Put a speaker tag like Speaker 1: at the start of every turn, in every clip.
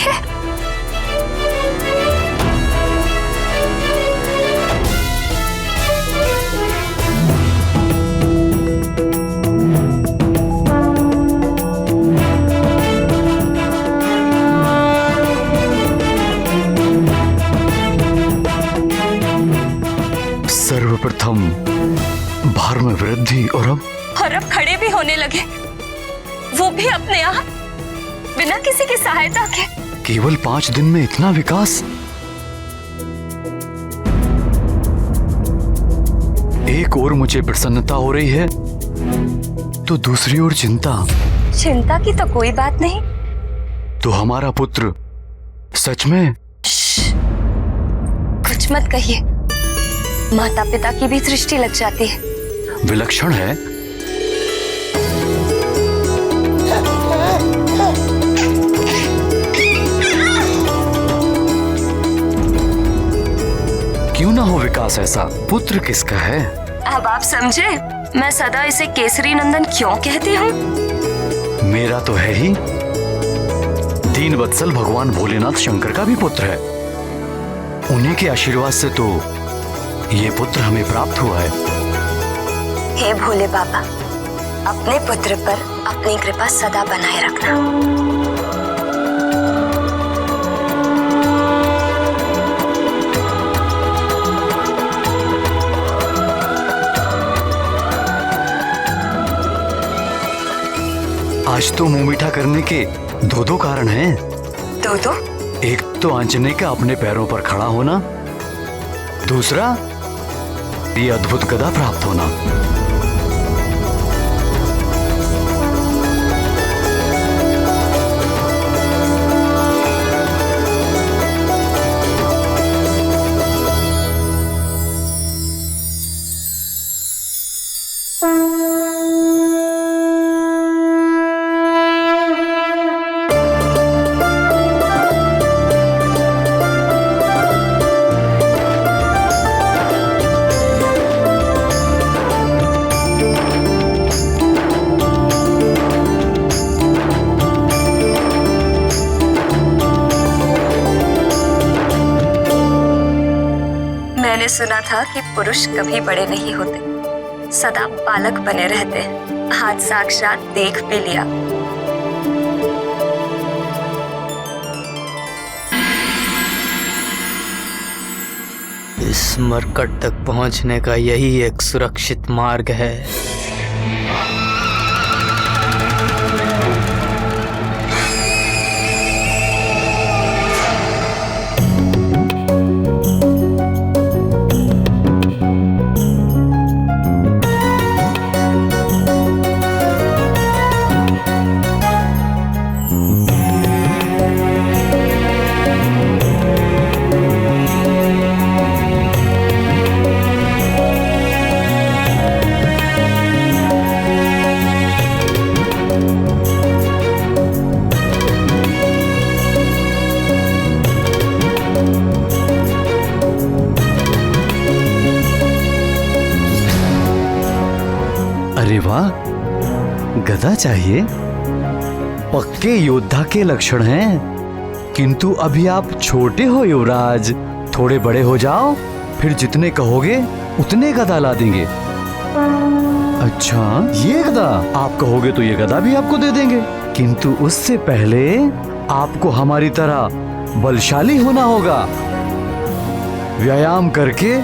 Speaker 1: है?
Speaker 2: सर्वप्रथम भार में वृद्धि और अब
Speaker 1: खड़े भी होने लगे, वो भी अपने आप, बिना किसी की सहायता के।
Speaker 2: केवल 5 दिन में इतना विकास? एक ओर मुझे प्रसन्नता हो रही है तो दूसरी ओर चिंता।
Speaker 1: चिंता की तो कोई बात नहीं।
Speaker 2: तो हमारा पुत्र सच में?
Speaker 1: कुछ मत कहिए, माता पिता की भी दृष्टि लग जाती है।
Speaker 2: विलक्षण है। क्यों ना हो विकास ऐसा? पुत्र किसका है?
Speaker 1: अब आप समझे मैं सदा इसे केसरी नंदन क्यों कहती हूँ?
Speaker 2: मेरा तो है ही। दीन वत्सल भगवान भोलेनाथ शंकर का भी पुत्र है। उन्हीं के आशीर्वाद से तो ये पुत्र हमें प्राप्त हुआ है।
Speaker 1: हे भोले बाबा, अपने पुत्र पर अपनी कृपा सदा बनाए रखना।
Speaker 2: आज तो मुंह मीठा करने के दो कारण हैं।
Speaker 1: दो?
Speaker 2: एक तो आंजनेय का अपने पैरों पर खड़ा होना, दूसरा ये अद्भुत गदा प्राप्त होना।
Speaker 1: मैंने सुना था कि पुरुष कभी बड़े नहीं होते, सदा बालक बने रहते हैं। आज साक्षात देख भी लिया।
Speaker 3: इस मरकट तक पहुंचने का यही एक सुरक्षित मार्ग है।
Speaker 2: अरे वाह, गदा चाहिए? पक्के योद्धा के लक्षण हैं। किंतु अभी आप छोटे हो युवराज, थोड़े बड़े हो जाओ, फिर जितने कहोगे उतने गदा ला देंगे। अच्छा, ये गदा? आप कहोगे तो ये गदा भी आपको दे देंगे, किंतु उससे पहले आपको हमारी तरह बलशाली होना होगा। व्यायाम करके,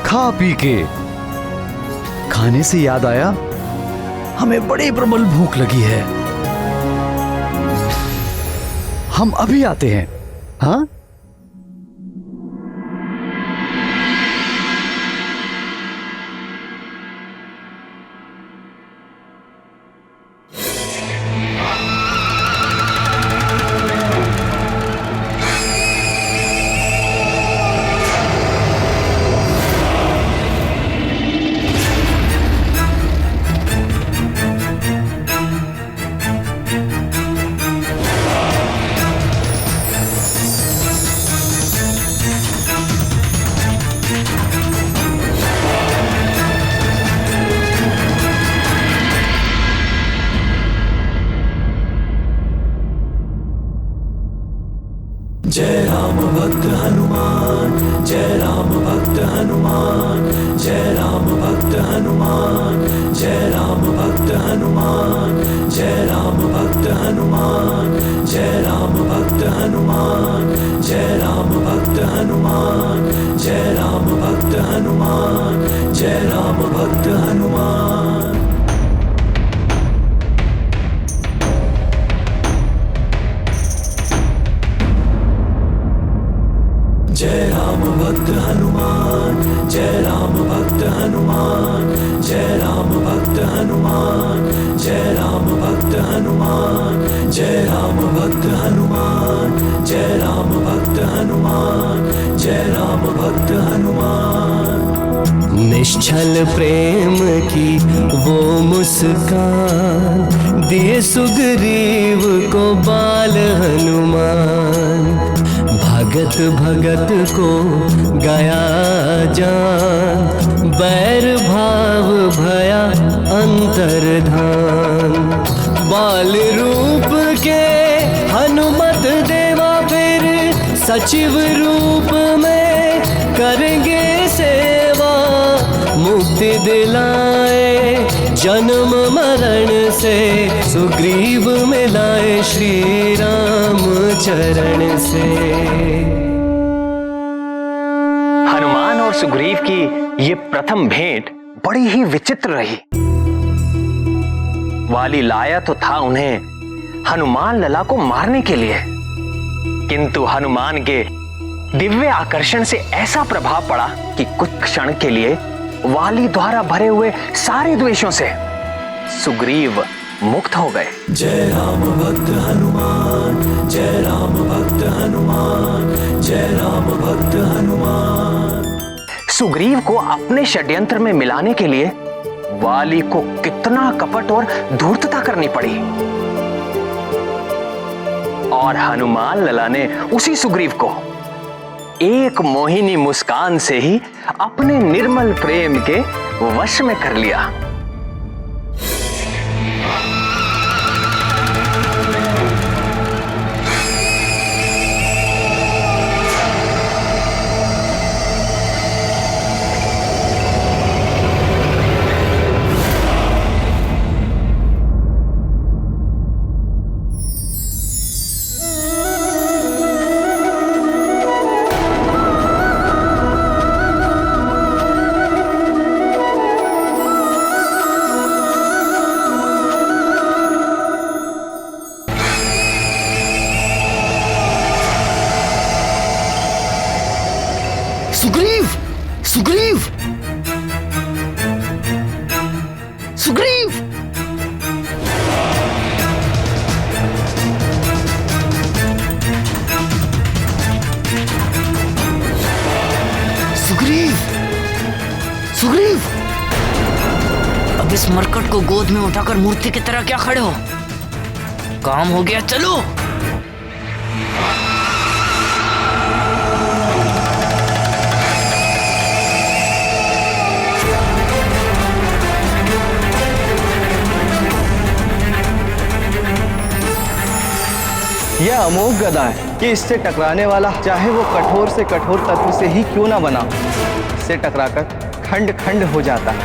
Speaker 2: खा पी के। खाने से याद आया, हमें बड़ी प्रबल भूख लगी है। हम अभी आते हैं। हाँ?
Speaker 4: जय राम भक्त हनुमान, जय राम भक्त हनुमान, जय राम भक्त हनुमान, जय राम भक्त हनुमान, जय राम भक्त हनुमान, जय राम भक्त हनुमान, जय राम भक्त हनुमान, जय राम भक्त हनुमान, जय राम भक्त हनुमान। जय राम भक्त हनुमान, जय राम भक्त हनुमान, जय राम भक्त हनुमान, जय राम भक्त हनुमान, जय राम भक्त हनुमान, जय राम भक्त हनुमान, जय राम भक्त हनुमान।
Speaker 5: निश्चल प्रेम की वो मुस्कान दिए सुग्रीव को बाल हनुमान। भगत भगत को गया जान, बैर भाव भया अंतर्धान। बाल रूप के हनुमत देवा फिर सचिव रूप में करेंगे सेवा। मुक्ति दिलाए जन्म मरण से, सुग्रीव मिलाए श्री राम चरण से।
Speaker 6: हनुमान और सुग्रीव की ये प्रथम भेंट बड़ी ही विचित्र रही। वाली लाया तो था उन्हें हनुमान लला को मारने के लिए, किंतु हनुमान के दिव्य आकर्षण से ऐसा प्रभाव पड़ा कि कुछ क्षण के लिए वाली द्वारा भरे हुए सारे द्वेषों से सुग्रीव मुक्त हो गए।
Speaker 4: जय राम भक्त हनुमान, जय राम भक्त हनुमान, जय राम भक्त हनुमान।
Speaker 6: सुग्रीव को अपने षड्यंत्र में मिलाने के लिए वाली को कितना कपट और धूर्तता करनी पड़ी, और हनुमान लला ने उसी सुग्रीव को एक मोहिनी मुस्कान से ही अपने निर्मल प्रेम के वश में कर लिया।
Speaker 3: सुग्रीव, सुग्रीव, सुग्रीव। सुग्रीव, सुग्रीव। अब इस मरकट को गोद में उठाकर मूर्ति की तरह क्या खड़े हो? काम हो गया, चलो।
Speaker 7: यह अमोघ गदा है कि इससे टकराने वाला चाहे वो कठोर से कठोर तत्व से ही क्यों ना बना, इससे टकराकर खंड खंड हो जाता है।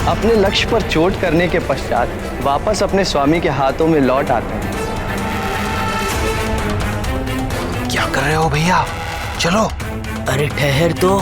Speaker 7: अपने लक्ष्य पर चोट करने के पश्चात वापस अपने स्वामी के हाथों में लौट आते हैं।
Speaker 6: क्या कर रहे हो भैया? चलो।
Speaker 3: अरे ठहर तो।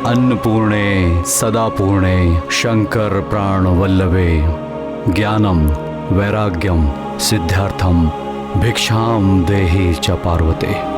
Speaker 2: अन्नपूर्णे सदा पूर्णे शंकर प्राण वल्लभे ज्ञानम वैराग्यम सिद्धार्थम भिक्षाम देहि च पार्वते।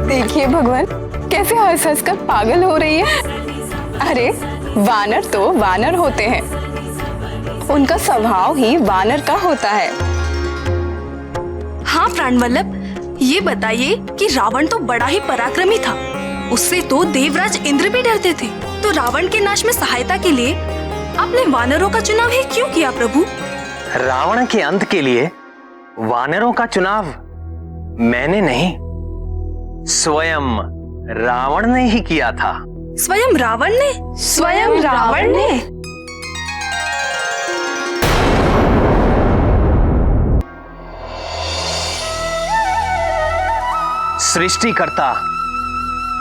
Speaker 8: देखिए भगवान कैसे हंस हंस कर पागल हो रही है। अरे वानर तो वानर होते हैं, उनका स्वभाव ही वानर का होता है।
Speaker 9: हाँ प्राणवल्लभ, ये बताइए कि रावण तो बड़ा ही पराक्रमी था, उससे तो देवराज इंद्र भी डरते थे। तो रावण के नाश में सहायता के लिए आपने वानरों का चुनाव ही क्यों किया प्रभु?
Speaker 6: रावण के अंत के लिए वानरों का चुनाव मैंने नहीं, स्वयं रावण ने ही किया था।
Speaker 9: स्वयं रावण ने?
Speaker 8: स्वयं रावण ने?
Speaker 6: सृष्टिकर्ता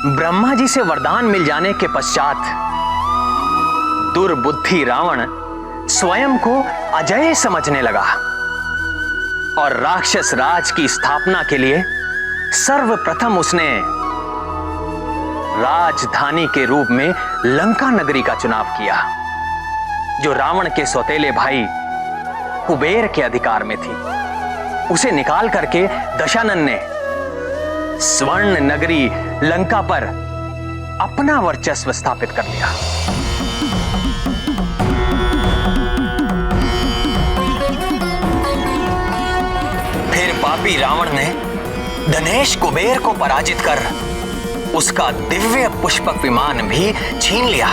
Speaker 6: ब्रह्मा जी से वरदान मिल जाने के पश्चात दुर्बुद्धि रावण स्वयं को अजय समझने लगा और राक्षस राज की स्थापना के लिए सर्वप्रथम उसने राजधानी के रूप में लंका नगरी का चुनाव किया, जो रावण के सौतेले भाई कुबेर के अधिकार में थी। उसे निकाल करके दशानन ने स्वर्ण नगरी लंका पर अपना वर्चस्व स्थापित कर लिया। फिर पापी रावण ने धनेश कुबेर को पराजित कर उसका दिव्य पुष्पक विमान भी छीन लिया।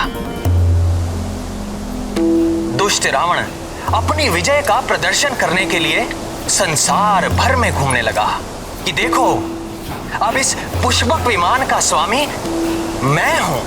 Speaker 6: दुष्ट रावण अपनी विजय का प्रदर्शन करने के लिए संसार भर में घूमने लगा कि देखो, अब इस पुष्पक विमान का स्वामी मैं हूं।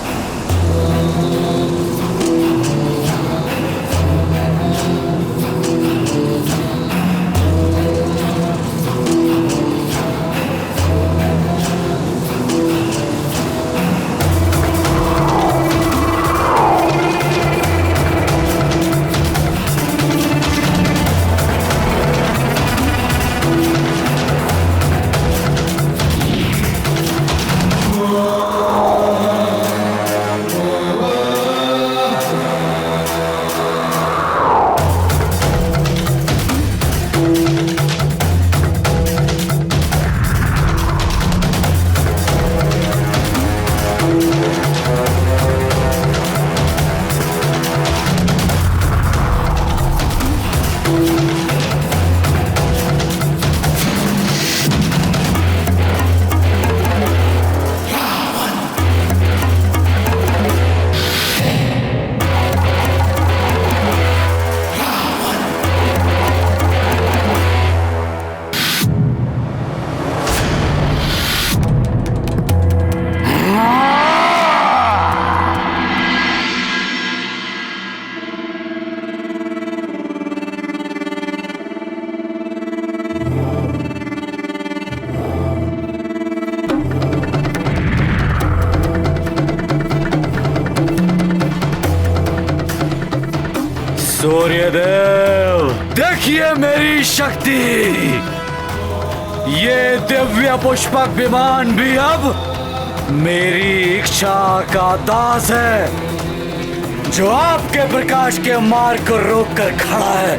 Speaker 2: सूर्यदेव, देखिए मेरी शक्ति। ये दिव्य पुष्पक विमान भी अब मेरी इच्छा का दास है, जो आपके प्रकाश के मार्ग को रोक कर खड़ा है।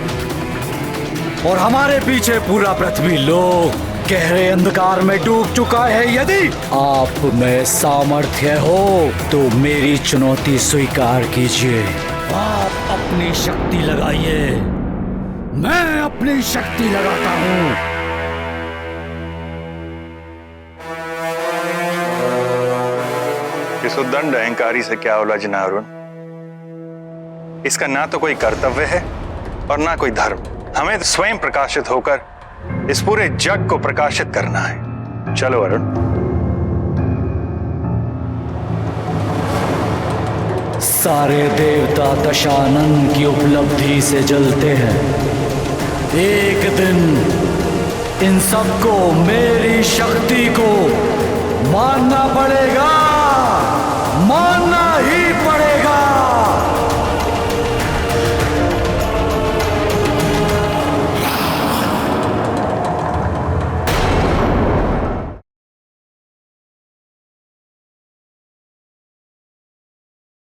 Speaker 2: और हमारे पीछे पूरा पृथ्वी लोक गहरे अंधकार में डूब चुका है। यदि आप में सामर्थ्य हो तो मेरी चुनौती स्वीकार कीजिए। आप अपनी शक्ति लगाइए, मैं अपनी शक्ति लगाता हूं।
Speaker 10: इस उद्दंड अहंकारी से क्या उलझना अरुण? इसका ना तो कोई कर्तव्य है और ना कोई धर्म। हमें स्वयं प्रकाशित होकर इस पूरे जग को प्रकाशित करना है। चलो अरुण।
Speaker 2: सारे देवता दशानन की उपलब्धि से जलते हैं। एक दिन इन सबको मेरी शक्ति को मानना पड़ेगा।